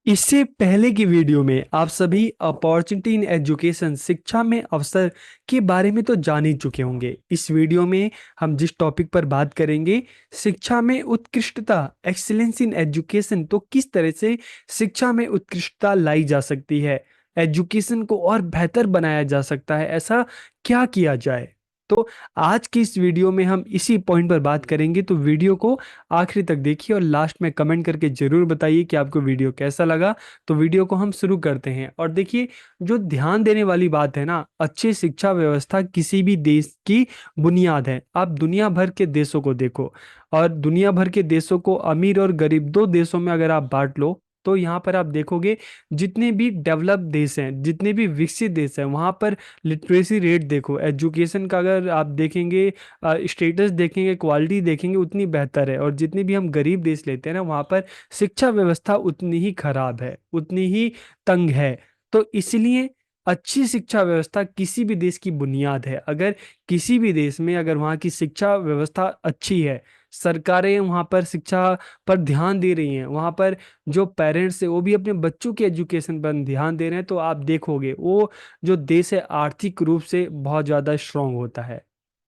इससे पहले की वीडियो में आप सभी अपॉर्चुनिटी इन एजुकेशन शिक्षा में अवसर के बारे में तो जान ही चुके होंगे। इस वीडियो में हम जिस टॉपिक पर बात करेंगे, शिक्षा में उत्कृष्टता, एक्सीलेंस इन एजुकेशन, तो किस तरह से शिक्षा में उत्कृष्टता लाई जा सकती है, एजुकेशन को और बेहतर बनाया जा सकता है, ऐसा क्या किया जाए। तो आज की इस वीडियो में हम इसी पॉइंट पर बात करेंगे, तो वीडियो को आखिरी तक देखिए और लास्ट में कमेंट करके जरूर बताइए कि आपको वीडियो कैसा लगा। तो वीडियो को हम शुरू करते हैं और देखिए, जो ध्यान देने वाली बात है ना, अच्छी शिक्षा व्यवस्था किसी भी देश की बुनियाद है। आप दुनिया भर के देशों को देखो और दुनिया भर के देशों को अमीर और गरीब दो देशों में अगर आप बांट लो, तो यहाँ पर आप देखोगे जितने भी डेवलप देश हैं, जितने भी विकसित देश हैं, वहाँ पर लिटरेसी रेट देखो, एजुकेशन का अगर आप देखेंगे, स्टेटस देखेंगे, क्वालिटी देखेंगे, उतनी बेहतर है। और जितने भी हम गरीब देश लेते हैं ना, वहाँ पर शिक्षा व्यवस्था उतनी ही खराब है, उतनी ही तंग है। तो इसलिए अच्छी शिक्षा व्यवस्था किसी भी देश की बुनियाद है। अगर किसी भी देश में अगर वहाँ की शिक्षा व्यवस्था अच्छी है, सरकारें वहाँ पर शिक्षा पर ध्यान दे रही हैं, वहाँ पर जो पेरेंट्स है वो भी अपने बच्चों के एजुकेशन पर ध्यान दे रहे हैं, तो आप देखोगे वो जो देश है आर्थिक रूप से बहुत ज़्यादा स्ट्रांग होता है।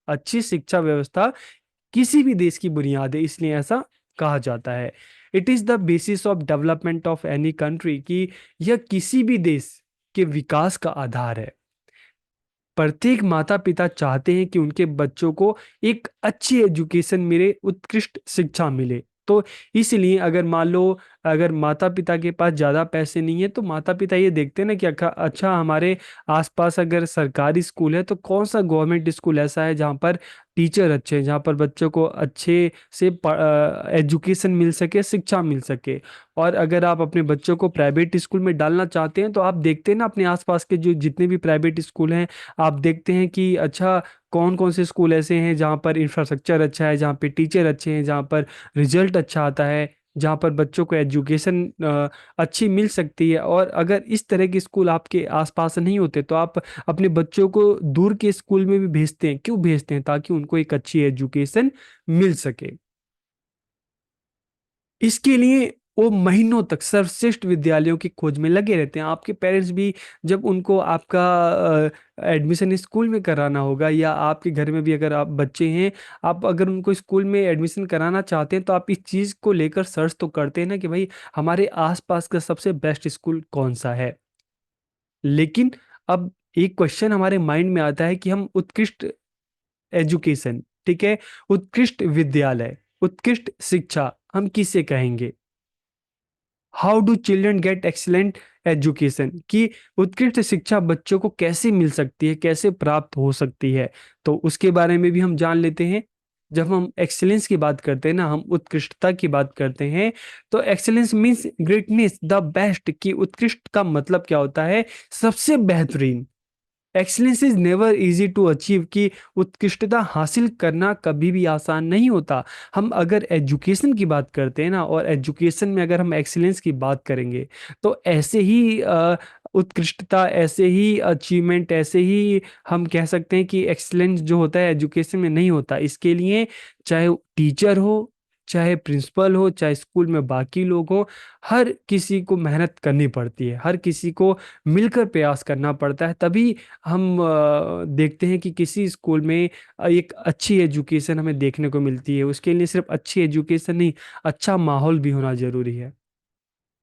अच्छी शिक्षा व्यवस्था किसी भी देश की बुनियाद है, इसलिए ऐसा कहा जाता है। It is the basis of development of any country, कि यह किसी भी देश के विकास का आधार है। प्रत्येक माता पिता चाहते हैं कि उनके बच्चों को एक अच्छी एजुकेशन मिले, उत्कृष्ट शिक्षा मिले। तो इसलिए अगर मान लो, अगर माता पिता के पास ज़्यादा पैसे नहीं है, तो माता पिता ये देखते हैं ना कि अच्छा हमारे आसपास अगर सरकारी स्कूल है तो कौन सा गवर्नमेंट स्कूल ऐसा है जहाँ पर टीचर अच्छे हैं, जहाँ पर बच्चों को अच्छे से एजुकेशन मिल सके, शिक्षा मिल सके। और अगर आप अपने बच्चों को प्राइवेट स्कूल में डालना चाहते हैं, तो आप देखते हैं ना अपने आसपास के जो जितने भी प्राइवेट स्कूल हैं, आप देखते हैं कि अच्छा कौन कौन से स्कूल ऐसे हैं जहाँ पर इंफ्रास्ट्रक्चर अच्छा है, जहाँ पे टीचर अच्छे हैं, जहाँ पर रिजल्ट अच्छा आता है, जहाँ पर बच्चों को एजुकेशन अच्छी मिल सकती है। और अगर इस तरह के स्कूल आपके आसपास नहीं होते, तो आप अपने बच्चों को दूर के स्कूल में भी भेजते हैं। क्यों भेजते हैं? ताकि उनको एक अच्छी एजुकेशन मिल सके। इसके लिए वो महीनों तक सर्वश्रेष्ठ विद्यालयों की खोज में लगे रहते हैं। आपके पेरेंट्स भी जब उनको आपका एडमिशन स्कूल में कराना होगा, या आपके घर में भी अगर आप बच्चे हैं, आप अगर उनको स्कूल में एडमिशन कराना चाहते हैं, तो आप इस चीज़ को लेकर सर्च तो करते हैं ना कि भाई हमारे आसपास का सबसे बेस्ट स्कूल कौन सा है। लेकिन अब एक क्वेश्चन हमारे माइंड में आता है कि हम उत्कृष्ट एजुकेशन, ठीक है, उत्कृष्ट विद्यालय, उत्कृष्ट शिक्षा हम किसे कहेंगे? How do children gate excellent education, कि उत्कृष्ट शिक्षा बच्चों को कैसे मिल सकती है, कैसे प्राप्त हो सकती है। तो उसके बारे में भी हम जान लेते हैं। जब हम एक्सीलेंस की बात करते हैं ना, हम उत्कृष्टता की बात करते हैं, तो excellence means greatness, the best. की उत्कृष्ट का मतलब क्या होता है? सबसे बेहतरीन। Excellence is never easy to achieve, कि उत्कृष्टता हासिल करना कभी भी आसान नहीं होता। हम अगर एजुकेशन की बात करते हैं ना, और एजुकेशन में अगर हम एक्सीलेंस की बात करेंगे, तो ऐसे ही उत्कृष्टता, ऐसे ही अचीवमेंट, ऐसे ही हम कह सकते हैं कि एक्सीलेंस जो होता है एजुकेशन में नहीं होता। इसके लिए चाहे टीचर हो, चाहे प्रिंसिपल हो, चाहे स्कूल में बाकी लोग हो, हर किसी को मेहनत करनी पड़ती है, हर किसी को मिलकर प्रयास करना पड़ता है। तभी हम देखते हैं कि किसी स्कूल में एक अच्छी एजुकेशन हमें देखने को मिलती है। उसके लिए सिर्फ अच्छी एजुकेशन नहीं, अच्छा माहौल भी होना जरूरी है।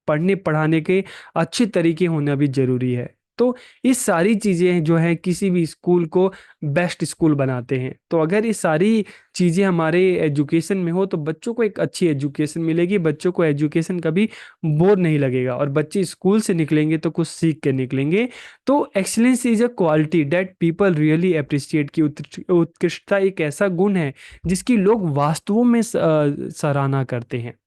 पढ़ने पढ़ाने के अच्छे तरीके होना भी जरूरी है। तो ये सारी चीज़ें जो हैं किसी भी स्कूल को बेस्ट स्कूल बनाते हैं। तो अगर ये सारी चीज़ें हमारे एजुकेशन में हो, तो बच्चों को एक अच्छी एजुकेशन मिलेगी, बच्चों को एजुकेशन कभी बोर नहीं लगेगा, और बच्चे स्कूल से निकलेंगे तो कुछ सीख के निकलेंगे। तो excellence is a quality that people really appreciate, की उत्कृष्टता एक ऐसा गुण है जिसकी लोग वास्तवों में सराहना करते हैं।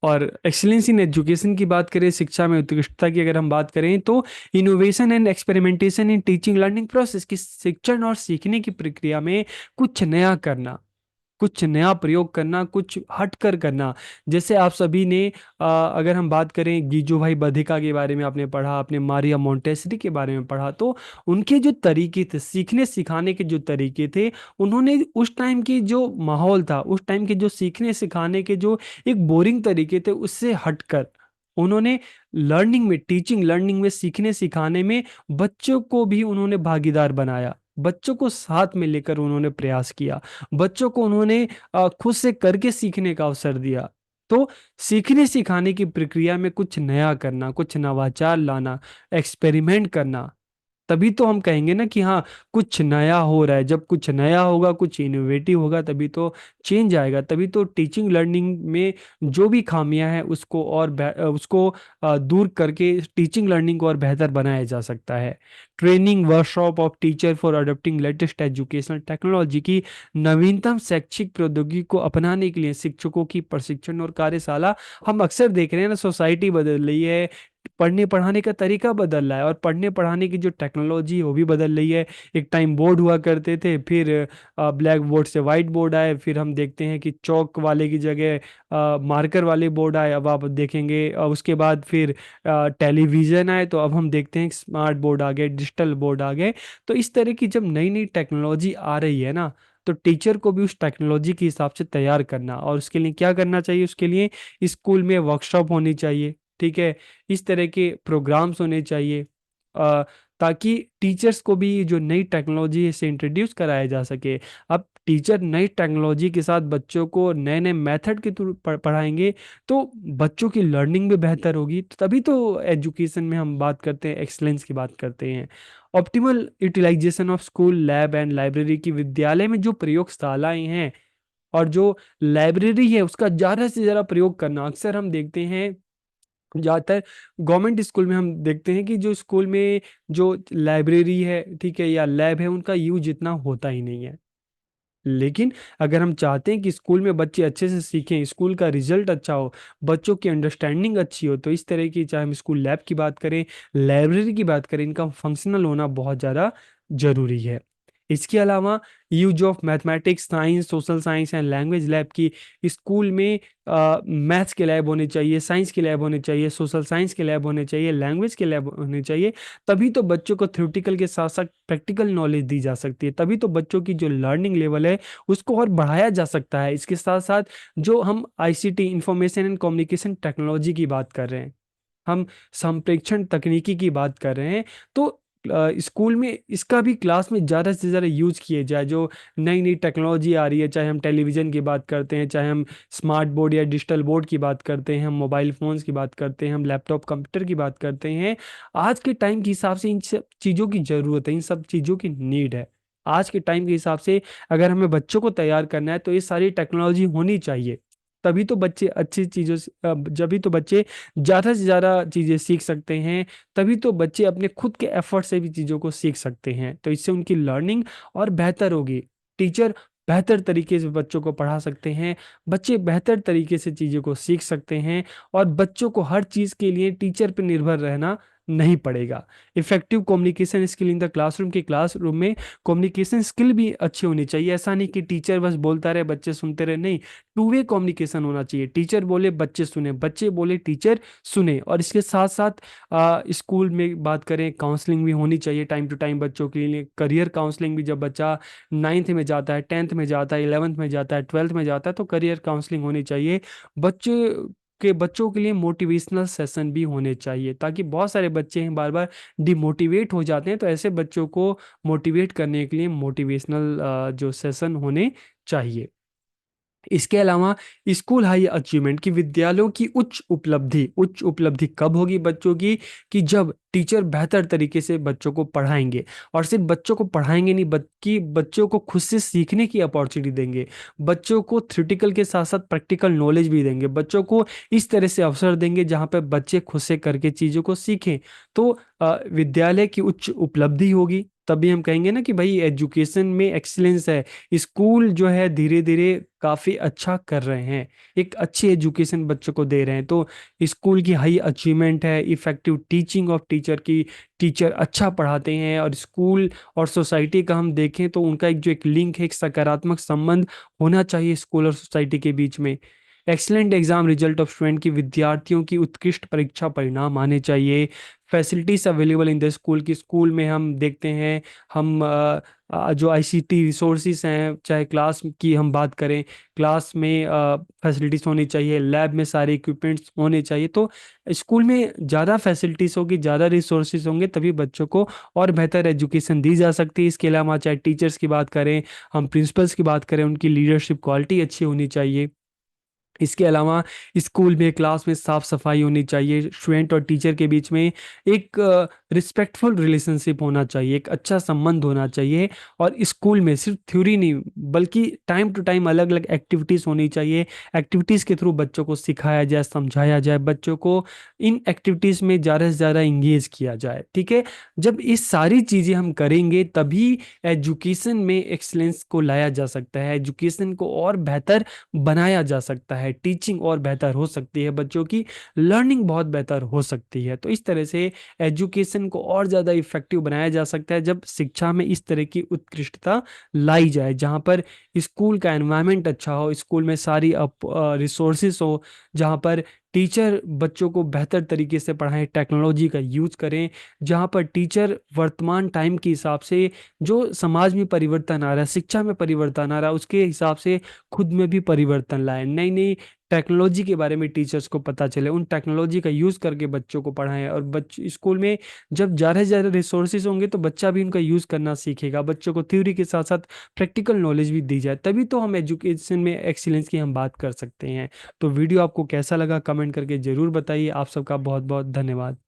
और एक्सीलेंस इन एजुकेशन की बात करें, शिक्षा में उत्कृष्टता की अगर हम बात करें, तो innovation and experimentation in teaching learning process, की शिक्षण और सीखने की प्रक्रिया में कुछ नया करना, कुछ नया प्रयोग करना, कुछ हटकर करना। जैसे आप सभी ने अगर हम बात करें गीजो भाई बधिका के बारे में आपने पढ़ा, आपने मारिया मोंटेसरी के बारे में पढ़ा, तो उनके जो तरीके थे, सीखने सिखाने के जो तरीके थे, उन्होंने उस टाइम की जो माहौल था, उस टाइम के जो सीखने सिखाने के जो एक बोरिंग तरीके थे, उससे हटकर उन्होंने लर्निंग में, टीचिंग लर्निंग में, सीखने सिखाने में बच्चों को भी उन्होंने भागीदार बनाया। बच्चों को साथ में लेकर उन्होंने प्रयास किया। बच्चों को उन्होंने खुद से करके सीखने का अवसर दिया। तो सीखने सिखाने की प्रक्रिया में कुछ नया करना, कुछ नवाचार लाना, एक्सपेरिमेंट करना, तभी तो हम कहेंगे ना कि हाँ, कुछ नया हो रहा है। जब कुछ नया होगा, कुछ इनोवेटिव होगा, तभी तो चेंज आएगा। तभी तो टीचिंग लर्निंग में जो भी खामियां हैं उसको उसको दूर करके टीचिंग लर्निंग को और बेहतर बनाया जा सकता है। Training workshop of teacher for adopting latest educational technology की नवीनतम शैक्षिक प्रौद्योगिकी को अपनाने के लिए शिक्षकों की प्रशिक्षण और कार्यशाला। हम अक्सर देख रहे हैं ना, सोसाइटी बदल रही है, पढ़ने पढ़ाने का तरीका बदल रहा है, और पढ़ने पढ़ाने की जो टेक्नोलॉजी है वो भी बदल रही है। एक टाइम बोर्ड हुआ करते थे, फिर ब्लैक बोर्ड से वाइट बोर्ड आए, फिर हम देखते हैं कि चौक वाले की जगह मार्कर वाले बोर्ड आए। अब आप देखेंगे उसके बाद फिर टेलीविजन आए, तो अब हम देखते हैं स्मार्ट बोर्ड आ गए, डिजिटल बोर्ड आ गए। तो इस तरह की जब नई नई टेक्नोलॉजी आ रही है ना, तो टीचर को भी उस टेक्नोलॉजी के हिसाब से तैयार करना, और उसके लिए क्या करना चाहिए, उसके लिए स्कूल में वर्कशॉप होनी चाहिए। ठीक है, इस तरह के प्रोग्राम्स होने चाहिए, अ, ताकि टीचर्स को भी जो नई टेक्नोलॉजी से इंट्रोड्यूस कराया जा सके। अब टीचर नई टेक्नोलॉजी के साथ बच्चों को नए नए मेथड के थ्रू पढ़ाएंगे, तो बच्चों की लर्निंग भी बेहतर होगी। तो तभी तो एजुकेशन में हम बात करते हैं, एक्सलेंस की बात करते हैं। Optimal utilization of school lab and library की, विद्यालय में जो प्रयोगशालाएं हैं और जो लाइब्रेरी है उसका ज़्यादा से ज़्यादा प्रयोग करना। अक्सर हम देखते हैं, ज़्यादातर गवर्नमेंट स्कूल में हम देखते हैं कि जो स्कूल में जो लाइब्रेरी है, ठीक है, या लैब है, उनका यूज इतना होता ही नहीं है। लेकिन अगर हम चाहते हैं कि स्कूल में बच्चे अच्छे से सीखें, स्कूल का रिजल्ट अच्छा हो, बच्चों की अंडरस्टैंडिंग अच्छी हो, तो इस तरह की, चाहे हम स्कूल लैब की बात करें, लाइब्रेरी की बात करें, इनका फंक्शनल होना बहुत ज़्यादा जरूरी है। इसके अलावा use of mathematics, science, social science and language lab की, स्कूल में मैथ्स के लैब होने चाहिए, साइंस के लैब होने चाहिए, सोशल साइंस के लैब होने चाहिए, लैंग्वेज के लैब होने चाहिए। तभी तो बच्चों को थ्योरेटिकल के साथ साथ प्रैक्टिकल नॉलेज दी जा सकती है। तभी तो बच्चों की जो लर्निंग लेवल है उसको और बढ़ाया जा सकता है। इसके साथ साथ जो हम ICT, information and communication technology की बात कर रहे हैं, हम संप्रेषण तकनीकी की बात कर रहे हैं, तो स्कूल में इसका भी क्लास में ज़्यादा से ज़्यादा यूज किए जाए। जो नई नई टेक्नोलॉजी आ रही है, चाहे हम टेलीविज़न की बात करते हैं, चाहे हम स्मार्ट बोर्ड या डिजिटल बोर्ड की बात करते हैं, हम मोबाइल फ़ोन्स की बात करते हैं, हम लैपटॉप कंप्यूटर की बात करते हैं, आज के टाइम के हिसाब से इन सब चीज़ों की ज़रूरत है, इन सब चीज़ों की नीड है। आज के टाइम के हिसाब से अगर हमें बच्चों को तैयार करना है, तो ये सारी टेक्नोलॉजी होनी चाहिए। तभी तो बच्चे अच्छी चीज़ों से जभी तो बच्चे ज़्यादा से ज़्यादा चीज़ें सीख सकते हैं। तभी तो बच्चे अपने खुद के एफर्ट से भी चीज़ों को सीख सकते हैं, तो इससे उनकी लर्निंग और बेहतर होगी। टीचर बेहतर तरीके से बच्चों को पढ़ा सकते हैं, बच्चे बेहतर तरीके से चीज़ों को सीख सकते हैं, और बच्चों को हर चीज़ के लिए टीचर पर निर्भर रहना नहीं पड़ेगा। Effective communication skill in the classroom, के क्लासरूम में कम्युनिकेशन स्किल भी अच्छी होनी चाहिए। ऐसा नहीं कि टीचर बस बोलता रहे, बच्चे सुनते रहे, नहीं, टू वे कम्युनिकेशन होना चाहिए। टीचर बोले, बच्चे सुने, बच्चे बोले, टीचर सुने। और इसके साथ साथ स्कूल में बात करें, काउंसलिंग भी होनी चाहिए टाइम टू टाइम बच्चों के लिए। करियर काउंसलिंग भी, जब बच्चा नाइन्थ में जाता है, टेंथ में जाता है, इलेवंथ में जाता है, ट्वेल्थ में जाता है, तो करियर काउंसलिंग होनी चाहिए। बच्चे बच्चों के लिए मोटिवेशनल सेशन भी होने चाहिए, ताकि बहुत सारे बच्चे हैं बार बार डिमोटिवेट हो जाते हैं, तो ऐसे बच्चों को मोटिवेट करने के लिए मोटिवेशनल जो सेशन होने चाहिए। इसके अलावा स्कूल हाई अचीवमेंट की, विद्यालयों की उच्च उपलब्धि कब होगी बच्चों की, कि जब टीचर बेहतर तरीके से बच्चों को पढ़ाएंगे, और सिर्फ बच्चों को पढ़ाएंगे नहीं, बल्कि बच्चों को खुद से सीखने की अपॉर्चुनिटी देंगे। बच्चों को थ्योरेटिकल के साथ साथ प्रैक्टिकल नॉलेज भी देंगे। बच्चों को इस तरह से अवसर देंगे जहाँ पे बच्चे खुद से करके चीज़ों को सीखें। तो विद्यालय की उच्च उपलब्धि होगी, तभी हम कहेंगे ना कि भाई एजुकेशन में एक्सीलेंस है। स्कूल जो है धीरे धीरे काफ़ी अच्छा कर रहे हैं, एक अच्छी एजुकेशन बच्चों को दे रहे हैं। तो स्कूल की हाई अचीवमेंट है, इफेक्टिव टीचिंग ऑफ टीचर की, टीचर अच्छा पढ़ाते हैं, और स्कूल और सोसाइटी का हम देखें तो उनका एक जो एक लिंक है, एक सकारात्मक संबंध होना चाहिए स्कूल और सोसाइटी के बीच में। Excellent exam result of student की, विद्यार्थियों की उत्कृष्ट परीक्षा परिणाम आने चाहिए। Facilities available in the school, की स्कूल में हम देखते हैं, हम जो आईसीटी रिसोर्सेज हैं, चाहे क्लास की हम बात करें, क्लास में फैसिलिटीज़ होनी चाहिए, लैब में सारे इक्विपमेंट्स होने चाहिए। तो स्कूल में ज़्यादा फैसिलिटीज़ होगी, ज़्यादा रिसोर्सेज होंगे, तभी बच्चों को और बेहतर एजुकेशन दी जा सकती है। इसके अलावा चाहे टीचर्स की बात करें, हम प्रिंसिपल्स की बात करें, उनकी लीडरशिप क्वालिटी अच्छी होनी चाहिए। इसके अलावा स्कूल में, क्लास में साफ सफाई होनी चाहिए, स्टूडेंट और टीचर के बीच में एक रिस्पेक्टफुल रिलेशनशिप होना चाहिए, एक अच्छा संबंध होना चाहिए। और स्कूल में सिर्फ थ्योरी नहीं, बल्कि टाइम टू टाइम अलग अलग एक्टिविटीज़ होनी चाहिए। एक्टिविटीज़ के थ्रू बच्चों को सिखाया जाए, समझाया जाए, बच्चों को इन एक्टिविटीज़ में ज़्यादा से ज़्यादा इंगेज किया जाए। ठीक है, जब ये सारी चीज़ें हम करेंगे तभी एजुकेशन में एक्सलेंस को लाया जा सकता है, एजुकेशन को और बेहतर बनाया जा सकता है, टीचिंग और बेहतर हो सकती है, बच्चों की लर्निंग बहुत बेहतर हो सकती है। तो इस तरह से एजुकेशन को और ज़्यादा इफेक्टिव बनाया जा सकता है जब शिक्षा में इस तरह की उत्कृष्टता लाई जाए, जहाँ पर स्कूल का एनवायरनमेंट अच्छा हो, स्कूल में सारी रिसोर्सेस हो, जहाँ पर टीचर बच्चों को बेहतर तरीके से पढ़ाएं, टेक्नोलॉजी का यूज़ करें, जहाँ पर टीचर वर्तमान टाइम के हिसाब से जो समाज में परिवर्तन आ रहा है, शिक्षा में परिवर्तन आ रहा है, उसके हिसाब से खुद में भी परिवर्तन लाए, नई नई टेक्नोलॉजी के बारे में टीचर्स को पता चले, उन टेक्नोलॉजी का यूज़ करके बच्चों को पढ़ाएं। और बच्चे स्कूल में जब ज़्यादा से ज़्यादा रिसोर्सेज होंगे तो बच्चा भी उनका यूज़ करना सीखेगा, बच्चों को थ्योरी के साथ साथ प्रैक्टिकल नॉलेज भी दी जाए, तभी तो हम एजुकेशन में एक्सीलेंस की हम बात कर सकते हैं। तो वीडियो आपको कैसा लगा कमेंट करके ज़रूर बताइए। आप सबका बहुत बहुत धन्यवाद।